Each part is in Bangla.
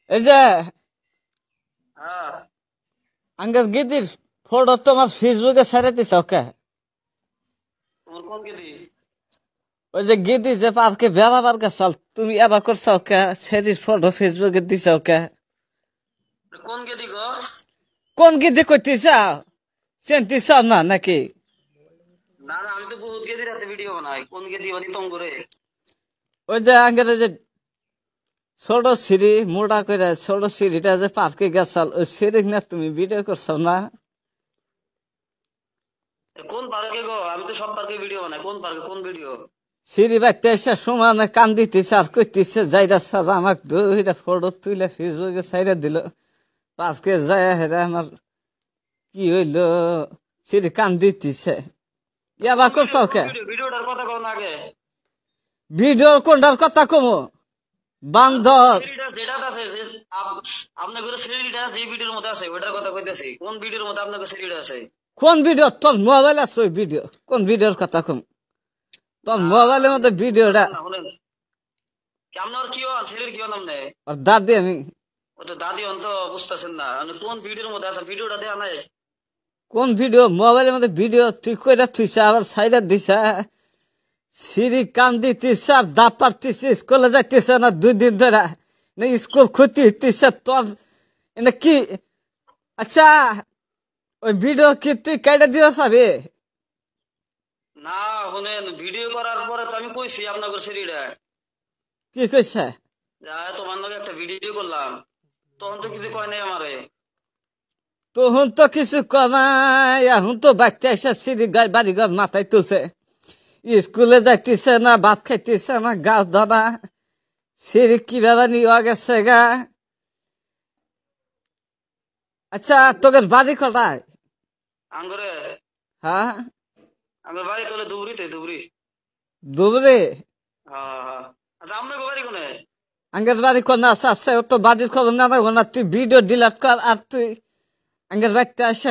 এই যে হ্যাঁ আঙ্কেল গিদির ফটো তোমার ফেসবুকে ছেড়ে দিছ কে? তোমার কোন গেদি? ওই যে গিদি যে পার্কে বেড়াবার গেছাল তুমি এবার করছো কে? ছেড়ির ফটো ফেসবুকে দিছ কে? কোন গেদি গো? কোন গিদি করতেছ? চিনতিস না নাকি? না না, আমি তো বহুত গেদির হাতে ভিডিও বানাই। কোন গেদি বানি তং করে? ওই যে আঙ্কেল যে ছোট সিঁড়ি মোটা করে ছোট সিঁড়িটা যে পার্কে গেছাল ওই সিঁড়ি না তুমি ভিডিও করছো না? কোন পার্কে গো? আমি তো সব পার্কে ভিডিও বানাই। কোন পার্কে, কোন ভিডিও? সিঁড়ি বাইতে এসে সমানে কান দিতেছে আর কইতেছে যাইরা স্যার আমাকে দুইটা ফটো তুলে ফেসবুকে ছাইড়া দিল। পার্কে যায় হেরা আমার কি হইলো সিঁড়ি কান দিতেছে। ইয়াবা করছো কে? ভিডিওটার কথা কও না আগে। ভিডিও কোনটার কথা কমো? বান্দর সিঁড়িটা যেটা আছে আপনার ঘরে সিঁড়িটা যে ভিডিওর মধ্যে আছে ওটার কথা কইতেছি। কোন ভিডিওর মধ্যে আপনার ঘরে সিঁড়িটা আছে? কোন ভিডিও? তোর মোবাইল আছে ওই ভিডিও? কোন ভিডিওর কথা কম? তোর মোবাইলের মধ্যে ভিডিওটা আপনার কি হন? সিঁড়ির কি নাম নেই? আর দাদি আমি ও তো দাদি হন তো বুঝতেছেন না। কোন ভিডিওর মধ্যে আছে? ভিডিওটা দেওয়া নাই। কোন ভিডিও? মোবাইলের মধ্যে ভিডিও তুই কইরা তুইছা আবার সাইডা দিছা সিঁড়ি কান দিতেছে আর দাঁত পারতেছে স্কুলে যাইতেছে না 2 দিন ধরে না স্কুল ক্ষতি হইতেছে তোর এটা কি? আচ্ছা ওই ভিডিও কি তুই কেটে দিও সাবে? না শুনেন, ভিডিও করার পরে তো আমি কইছি আপনার সিঁড়িটা কি কইছে? তোমার নাকি একটা ভিডিও করলাম, তখন তো কিছু কয় নাই আমারে। তখন তো কিছু কমাই এখন তো বাচ্চা এসে সিঁড়ি গায়ে বাড়ি ঘর মাথায় তুলছে স্কুলে যাইতেছে না ভাত খাইতেছে না গাছ ধরা সিঁড়ি কিভাবে নিয়ে গেছে গা। আচ্ছা তোদের বাড়ি কোথায়? আঙ্গরে হ্যাঁ আমার বাড়ি তোলে ধুবড়িতে, ধুবড়ি। দুবরে হ্যাঁ হ্যাঁ। আচ্ছা আপনার বাড়ি কোনে? আঙ্গের বাড়ি কোন আছে আছে ও তো বাড়ির খবর না রাখবো না তুই ভিডিও ডিলিট কর আর তুই আঙ্গের বাড়িতে আসে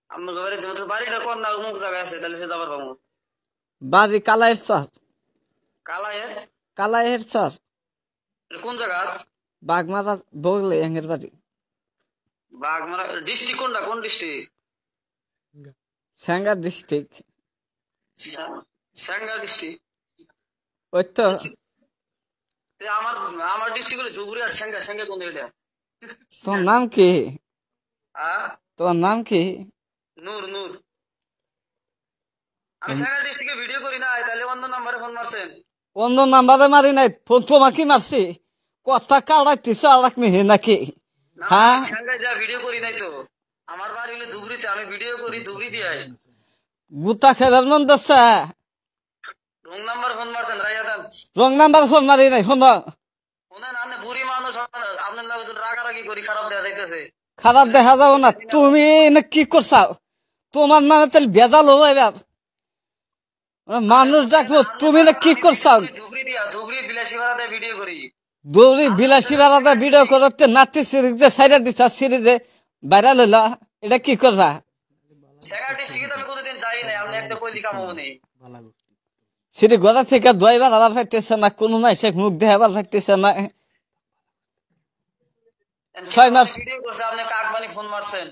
আপনার বাড়ি বাড়িটা কোন না অমুক জায়গায় আছে, তাহলে সে যাবার পাবো। বাড়ি কালাইয়ের চর। কালায়ের? কালাইয়ের চর এটা কোন জায়গা? বাগমারা বগলে আঙ্গের বাড়ি। বাগমারা ডিস্ট্রিক্ট কোনটা? কোন ডিস্ট্রিক্ট? স্যাঙ্গা ডিস্ট্রিক্ট। সাঙ্গা ডিস্ট্রিক্ট? ওই তো আমার আমার ডিস্ট্রিক্ট হলো ধুবড়ি আর সাঙ্গা। সাঙ্গা কোন এটা? তোমার নাম কি? হ্যাঁ তোমার নাম কি? নূর, নূর। আমি সাঙ্গা ডিস্ট্রিক্টে ভিডিও করি না, তাহলে অন্য নাম্বারে ফোন মারছেন। অন্য নাম্বারে মারি নাই ফোন তোমাকে মারছি কথা কাড়াইতেছ আর মেহে নাকি? না হ্যাঁ আমি সাঙ্গায় যা ভিডিও করি নাই তো। আমার বাড়ি হলো ধুবড়িতে, আমি ভিডিও করি ধুবড়ি দিয়ে। গুতা খেলার মন দশা রং নাম্বার ফোন মারছেন, রাইয়া দেন। রং নাম্বার ফোন মারি নাই শোন। শুনেন, আপনি বুড়ি মানুষ, আপনার নামে তো রাগারাগি করি, খারাপ দেখা যাইতেছে। খারাপ দেখা যাব না তুমি না কি করছাও? তোমার নামে তাহলে ভেজাল হবো এবার মানুষ ডাকবো তুমি না কি করছাও? ধুবড়ি দিয়া, ধুবড়ি বিলাসী ভাড়াতে ভিডিও করি। দৌড়ি বিলাসী বেড়াতে ভিডিও করতে নাতি সিরিজ যে সাইডে দিচ্ছ সিরিজে বাইরে লইলা এটা কি করবা? সেগা ডিস্ট্রিক্টে আমি কোনোদিন যাই নাই, আপনি একটা কইলি কাম হবো নি। সিঁড়ি ঘোড়া থেকে দইবার আবার পাইতেছে না কোনো মাইসে মুখ দেখাবার পাইতেছে না 6 মাস। ভিডিও করছে, আপনি কাক বানি ফোন মারছেন।